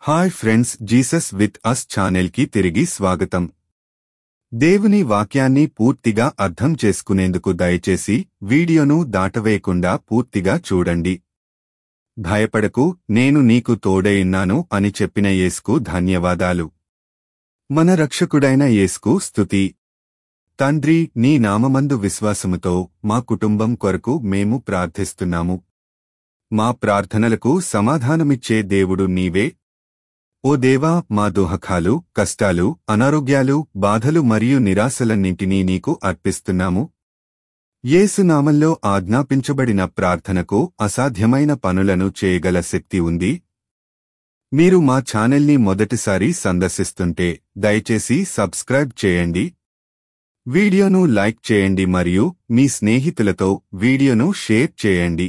Hi friends, Jesus with us ఛానల్కి తిరిగి స్వాగతం. దేవుని వాక్యాన్ని పూర్తిగా అర్థం చేసుకునేందుకు దయచేసి వీడియోను దాటవేయకుండా పూర్తిగా చూడండి. భయపడకు, నేను నీకు తోడైయున్నాను అని చెప్పిన యేసుకు ధన్యవాదాలు. మన రక్షకుడైన యేసుకు స్తుతి. తండ్రి, నీ నామమందు విశ్వాసముతో మా కుటుంబం కొరకు మేము ప్రార్థిస్తున్నాము. మా ప్రార్థనలకు సమాధానమిచ్చే దేవుడు నీవే. ఓ దేవా, మా దుఃఖాలు, కష్టాలు, అనారోగ్యాలు, బాధలు మరియు నిరాశలన్నింటినీ నీకు అర్పిస్తున్నాము. యేసు నామంలో ఆజ్ఞాపించబడిన ప్రార్థనకు అసాధ్యమైన పనులను చేయగల శక్తి ఉంది. మీరు మా ఛానల్ని మొదటిసారి సందర్శిస్తుంటే దయచేసి సబ్స్క్రైబ్ చేయండి. వీడియోను లైక్ చేయండి మరియు మీ స్నేహితులతో వీడియోను షేర్ చేయండి.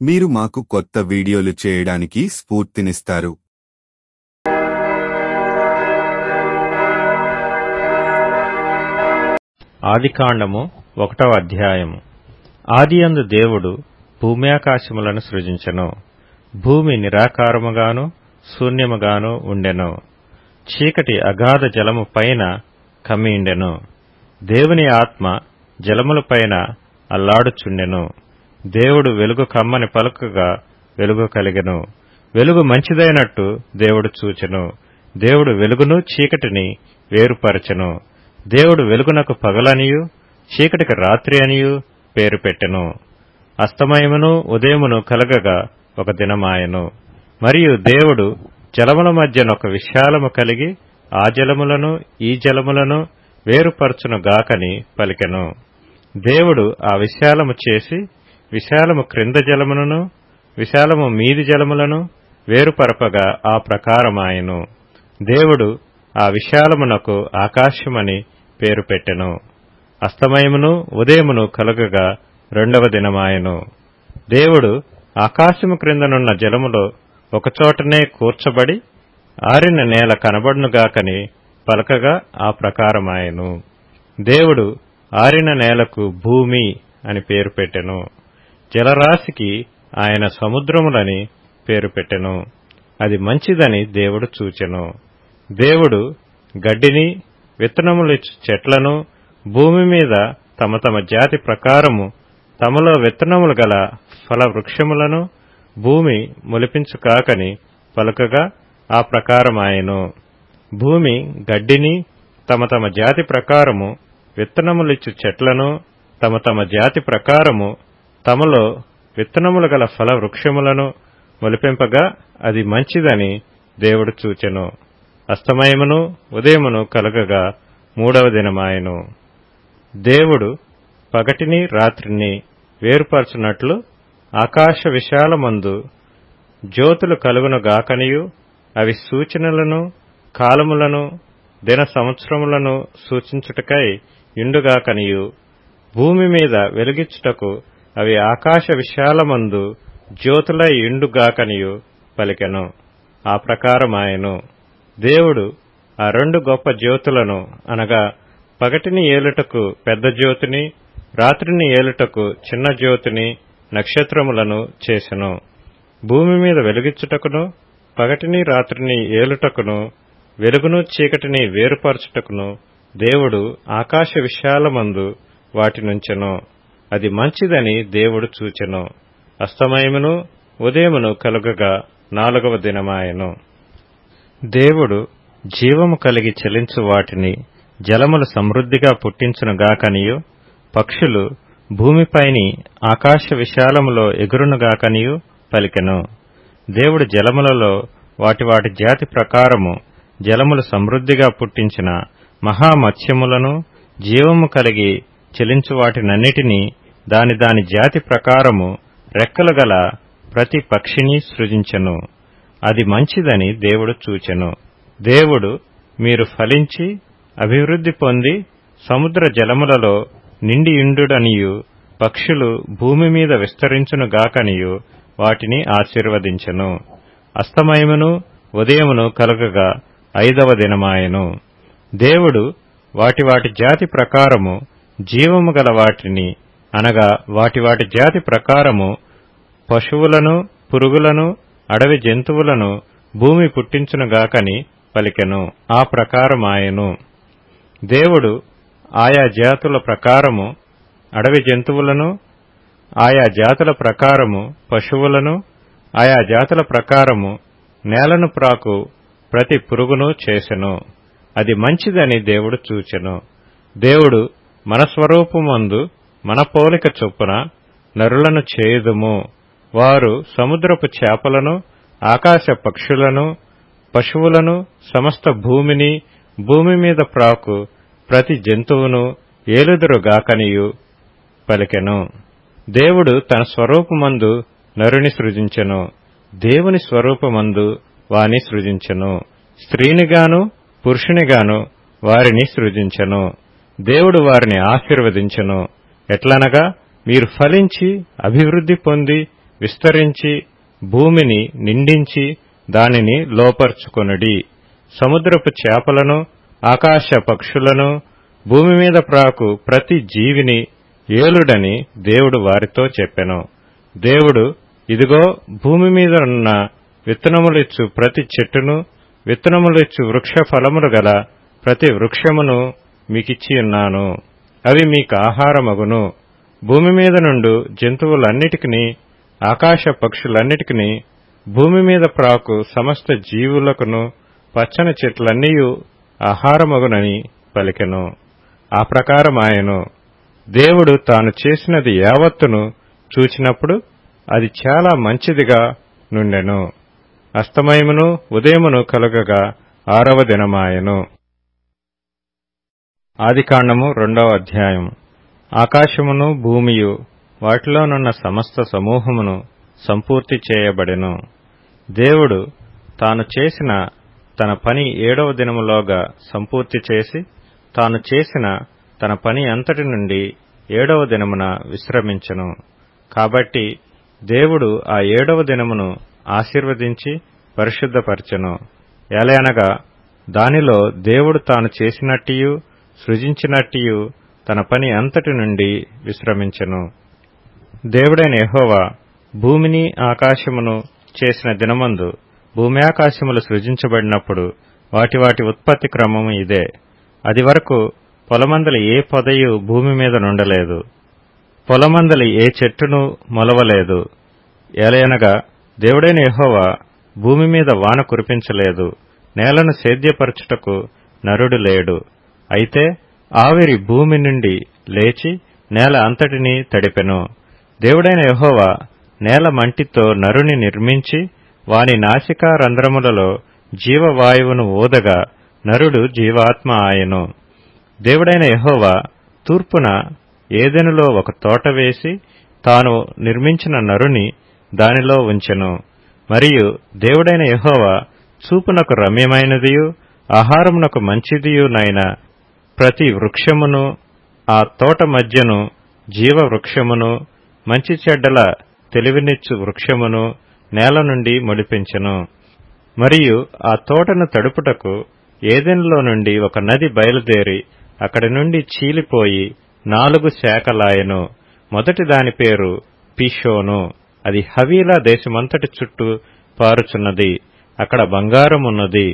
మీరు మాకు కొత్త వీడియోలు చేయడానికి స్ఫూర్తినిస్తారు. ఆదికాండము 1వ అధ్యాయము. ఆదియందు దేవుడు భూమ్యాకాశములను సృజించెను. భూమి నిరాకారముగాను శూన్యముగాను ఉండెను. చీకటి అగాధ జలము పైన కమ్మియుండెను. దేవుని ఆత్మ జలములపైన అల్లాడుచుండెను. దేవుడు వెలుగు కమ్మని పలుకగా వెలుగు కలిగెను. వెలుగు మంచిదైనట్టు దేవుడు చూచెను. దేవుడు వెలుగును చీకటిని వేరుపరచెను. దేవుడు వెలుగునకు పగలనియు చీకటికి రాత్రి అనియు పేరు పెట్టెను. అస్తమయమును ఉదయమును కలగగా ఒక దినమాయెను. మరియు దేవుడు జలముల మధ్యనొక విశాలము కలిగి ఆ జలములను ఈ జలములను వేరుపరచును గాకని పలికెను. దేవుడు ఆ విశాలము చేసి విశాలము క్రింద జలములను విశాలము మీది జలములను వేరుపరపగా ఆ ప్రకారమాయెను. దేవుడు ఆ విశాలమునకు ఆకాశమని పేరు పెట్టెను. అస్తమయమును ఉదయమును కలుగగా 2వ దినమాయెను. దేవుడు ఆకాశము క్రిందనున్న జలములో ఒకచోటనే కూర్చబడి ఆరిన నేల కనబడునుగాకని పలకగా ఆ ప్రకారమాయెను. దేవుడు ఆరిన నేలకు భూమి అని పేరు పెట్టెను. జలరాశికి ఆయన సముద్రములని పేరు పెట్టెను. అది మంచిదని దేవుడు చూచెను. దేవుడు గడ్డిని విత్తనములిచ్చు చెట్లను భూమి మీద తమ తమ జాతి ప్రకారము తమలో విత్తనములు గల ఫల వృక్షములను భూమి మొలిపించుకాకని పలుకగా ఆ ప్రకారమాయెను. భూమి గడ్డిని తమ తమ జాతి ప్రకారము విత్తనములిచ్చు చెట్లను తమ తమ జాతి ప్రకారము తమలో విత్తనములు గల ఫల వృక్షములను మొలిపింపగా అది మంచిదని దేవుడు చూచెను. అస్తమయమును ఉదయమును కలగగా 3వ దినమాయెను. దేవుడు పగటిని రాత్రిని వేరుపరచునట్లు ఆకాశ విశాలమందు జ్యోతులు కలుగునుగాకనియు అవి సూచనలను కాలములను దిన సంవత్సరములను సూచించుటకై యుండుగాకనియు భూమి మీద వెలుగిచ్చుటకు అవి ఆకాశ విశాలమందు జ్యోతులై యుండుగాకనియు పలికెను. ఆ ప్రకారమాయెను. దేవుడు ఆ 2 గొప్ప జ్యోతులను అనగా పగటిని ఏలుటకు పెద్ద జ్యోతిని రాత్రిని ఏలుటకు చిన్న జ్యోతిని నక్షత్రములను చేసెను. భూమి మీద వెలుగిచ్చుటకును పగటిని రాత్రిని ఏలుటకును వెలుగును చీకటిని వేరుపరచుటకును దేవుడు ఆకాశ విశాలమందు వాటినుంచెను. అది మంచిదని దేవుడు చూచెను. అస్తమయమును ఉదయమును కలుగగా 4వ దినమాయెను. దేవుడు జీవము కలిగి చెలించు వాటిని జలములు సమృద్ధిగా పుట్టించునుగాకనియు పక్షులు భూమిపైని ఆకాశ విశాలములో ఎగురునుగాకనియు పలికెను. దేవుడు జలములలో వాటి వాటి జాతి ప్రకారము జలములు సమృద్ధిగా పుట్టించిన మహామత్స్యములను జీవము కలిగి చెలించు వాటినన్నిటినీ దాని దాని జాతి ప్రకారము రెక్కలు గల ప్రతి పక్షిని సృజించెను. అది మంచిదని దేవుడు చూచెను. దేవుడు మీరు ఫలించి అభివృద్ధి పొంది సముద్ర జలములలో నిండియుండుడనియు పక్షులు భూమి మీద విస్తరించునుగాకనియు వాటిని ఆశీర్వదించెను. అస్తమయమును ఉదయమును కలుగగా 5వ దినమాయెను. దేవుడు వాటి వాటి జాతి ప్రకారము జీవము గల వాటిని అనగా వాటి వాటి జాతి ప్రకారము పశువులను పురుగులను అడవి జంతువులను భూమి పుట్టించునుగాకని పలికెను. ఆ ప్రకారమాయెను. దేవుడు ఆయా జాతుల ప్రకారము అడవి జంతువులను, ఆయా జాతుల ప్రకారము పశువులను, ఆయా జాతుల ప్రకారము నేలను ప్రాకు ప్రతి పురుగును చేసెను. అది మంచిదని దేవుడు చూచెను. దేవుడు మన స్వరూపమందు మన పోలిక చొప్పున నరులను చేయుదుము. వారు సముద్రపు చేపలను, ఆకాశ పక్షులను, పశువులను, సమస్త భూమిని, భూమి మీద ప్రాకు ప్రతి జంతువును ఏలుదురుగాకనియు పలికెను. దేవుడు తన స్వరూపమందు నరుని సృజించెను. దేవుని స్వరూపమందు వాని సృజించెను. స్త్రీనిగాను పురుషునిగాను వారిని సృజించెను. దేవుడు వారిని ఆశీర్వదించెను. ఎట్లనగా, మీరు ఫలించి అభివృద్ధి పొంది విస్తరించి భూమిని నిండించి దానిని లోపర్చుకొనుడి. సముద్రపు చేపలను, ఆకాశ పక్షులను, భూమి మీద ప్రాకు ప్రతి జీవిని ఏలుడని దేవుడు వారితో చెప్పెను. దేవుడు, ఇదిగో భూమి మీద ఉన్న విత్తనములిచ్చు ప్రతి చెట్టును, విత్తనములిచ్చు వృక్ష ఫలములు గల ప్రతి వృక్షమును మీకిచ్చియున్నాను. అవి మీకు ఆహారమగును. భూమి మీద నుండు జంతువులన్నిటికిని, ఆకాశ పక్షులన్నిటికిని, భూమి మీద ప్రాకు సమస్త జీవులకును పచ్చని చెట్లన్నీయు ఆహారమగునని పలికెను. ఆ ప్రకారమాయెను. దేవుడు తాను చేసినది యావత్తును చూచినప్పుడు అది చాలా మంచిదిగా నుండెను. అస్తమయమును ఉదయమును కలుగగా 6వ దినమాయెను. ఆదికాండము 2వ అధ్యాయం. ఆకాశమును భూమియు వాటిలోనున్న సమస్త సమూహమును సంపూర్తి చేయబడెను. దేవుడు తాను చేసిన తన పని 7వ దినములోగా సంపూర్తి చేసి, తాను చేసిన తన పని అంతటి నుండి 7వ దినమున విశ్రమించెను. కాబట్టి దేవుడు ఆ 7వ దినమును ఆశీర్వదించి పరిశుద్ధపరచెను. ఎలయనగా దానిలో దేవుడు తాను చేసినట్టియు సృజించినట్టియు తన పని అంతటి నుండి విశ్రమించెను. దేవుడైన యెహోవా భూమిని ఆకాశమును చేసిన దినమందు భూమ్యాకాశములు సృజించబడినప్పుడు వాటి వాటి ఉత్పత్తి క్రమము ఇదే. అది వరకు పొలమందలి ఏ పొదయు భూమి మీద నుండలేదు, పొలమందలి ఏ చెట్టును మొలవలేదు. ఏలయనగా దేవుడైన యెహోవా భూమి మీద వాన కురిపించలేదు, నేలను సేద్యపరచుటకు నరుడు లేడు. అయితే ఆవిరి భూమి నుండి లేచి నేల అంతటినీ తడిపెను. దేవుడైన యెహోవా నేల మంటితో నరుని నిర్మించి వాని నాసికా రంధ్రములలో జీవవాయువును ఊదగా నరుడు జీవాత్మ ఆయెను. దేవుడైన యెహోవా తూర్పున ఏదెనులో ఒక తోట వేసి తాను నిర్మించిన నరుని దానిలో ఉంచెను. మరియు దేవుడైన యెహోవా చూపునకు రమ్యమైనదియు ఆహారమునకు మంచిదియునైన ప్రతి వృక్షమును, ఆ తోట మధ్యను జీవవృక్షమును, మంచి చెడ్డల తెలివినిచ్చు వృక్షమును నేల నుండి మొలిపించెను. మరియు ఆ తోటను తడుపుటకు ఏదెనులో నుండి ఒక నది బయలుదేరి అక్కడి నుండి చీలిపోయి 4 శాఖలాయెను. మొదటి దాని పేరు పీషోను. అది హవీలా దేశమంతటి చుట్టూ పారుచున్నది. అక్కడ బంగారమున్నది.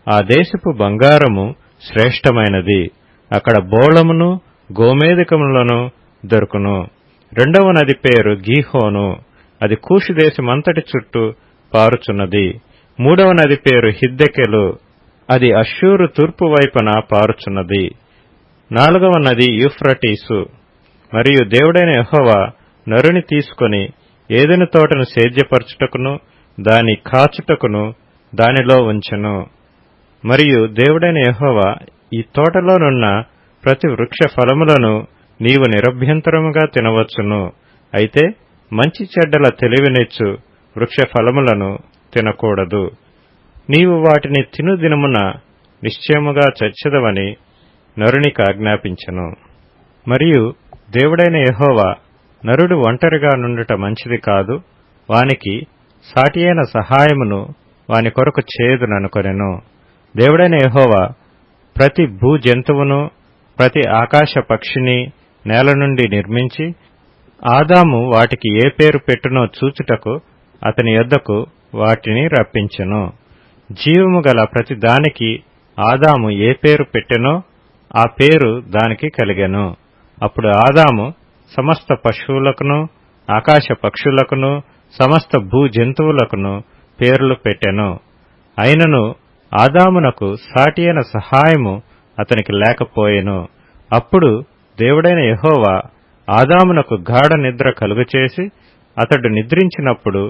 ఆ దేశపు బంగారము శ్రేష్టమైనది. అక్కడ బోళమును గోమేధికములను దొరుకును. రెండవ నది పేరు గీహోను. అది కూషు దేశమంతటి చుట్టూ పారుచున్నది. మూడవ నది పేరు హిద్దెకెలు. అది అష్షూరు తూర్పు వైపున పారుచున్నది. 4వ నది యూఫ్రటీసు. మరియు దేవుడైన యెహోవా నరుని తీసుకొని ఏదెను తోటను సేద్యపరచుటకును దాని కాచుటకును దానిలో ఉంచెను. మరియు దేవుడైన యెహోవా, ఈ తోటలోనున్న ప్రతి వృక్ష ఫలములను నీవు నిరభ్యంతరముగా తినవచ్చును. అయితే మంచి చెడ్డల తెలివినిచ్చు వృక్ష ఫలములను తినకూడదు. నీవు వాటిని తిను దినమున నిశ్చయముగా చచ్చెదవని నరునికి ఆజ్ఞాపించెను. మరియు దేవుడైన యెహోవా, నరుడు ఒంటరిగా నుండుట మంచిది కాదు, వానికి సాటియైన సహాయమును వాని కొరకు చేయుదుననుకొనెను. దేవుడైన యెహోవా ప్రతి భూజంతువును ప్రతి ఆకాశ పక్షిని నేల నుండి నిర్మించి ఆదాము వాటికి ఏ పేరు పెట్టునో చూచుటకు అతని యొద్దకు వాటిని రప్పించెను. జీవము గల ప్రతి దానికి ఆదాము ఏ పేరు పెట్టెనో ఆ పేరు దానికి కలిగెను. అప్పుడు ఆదాము సమస్త పశువులకును ఆకాశ పక్షులకును సమస్త భూజంతువులకును పేర్లు పెట్టెను. అయినను ఆదామునకు సాటియైన సహాయము అతనికి లేకపోయెను. అప్పుడు దేవుడైన యెహోవా ఆదామునకు గాఢ నిద్ర కలుగచేసి అతడు నిద్రించినప్పుడు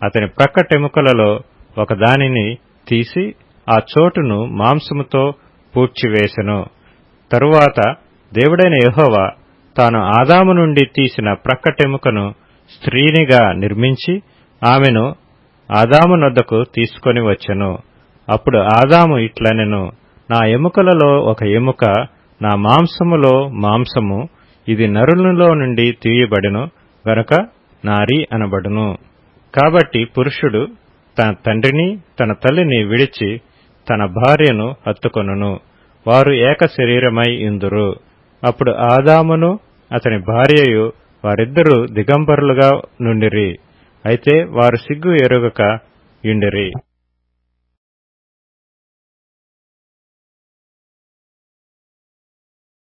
అతని ప్రక్కటెముకలలో ఒకదానిని తీసి ఆ చోటును మాంసముతో పూడ్చివేసెను. తరువాత దేవుడైన యెహోవా తాను ఆదాము నుండి తీసిన ప్రక్కటెముకను స్త్రీనిగా నిర్మించి ఆమెను ఆదాము నొద్దకు తీసుకొని వచ్చెను. అప్పుడు ఆదాము ఇట్లనెను, నా ఎముకలలో ఒక ఎముక, నా మాంసములో మాంసము, ఇది నరునిలో నుండి తీయబడెను గనుక నారి అనబడును. కాబట్టి పురుషుడు తన తండ్రిని తన తల్లిని విడిచి తన భార్యను హత్తుకొనును, వారు ఏక శరీరమై యుందురు. అప్పుడు ఆదామును అతని భార్యయు వారిద్దరూ దిగంబరులుగా నుండిరి, అయితే వారు సిగ్గు ఎరుగక యుండిరి.